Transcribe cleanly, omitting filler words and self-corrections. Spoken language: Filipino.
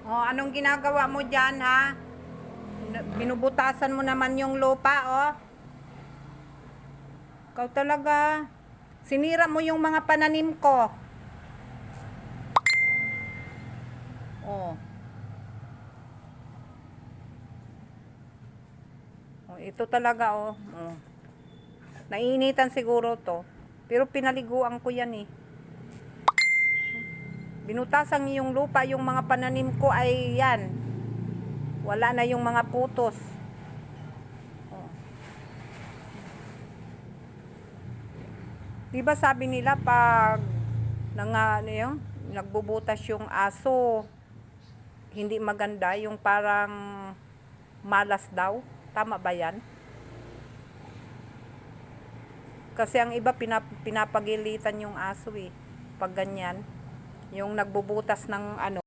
Oh, anong ginagawa mo dyan, ha? Binubutasan mo naman yung lupa, oh. Ikaw talaga. Sinira mo yung mga pananim ko. Oh. Oh, ito talaga, oh. Oh. Nainitan siguro to. Pero pinaliguan ko yan, eh. Binutasan yung lupa, yung mga pananim ko ay yan. Wala na yung mga putos. Oh. Diba sabi nila pag nagbubutas yung aso, hindi maganda, yung parang malas daw. Tama ba yan? Kasi ang iba pinapagilitan yung aso, eh. Pag ganyan, yung nagbubutas ng ano.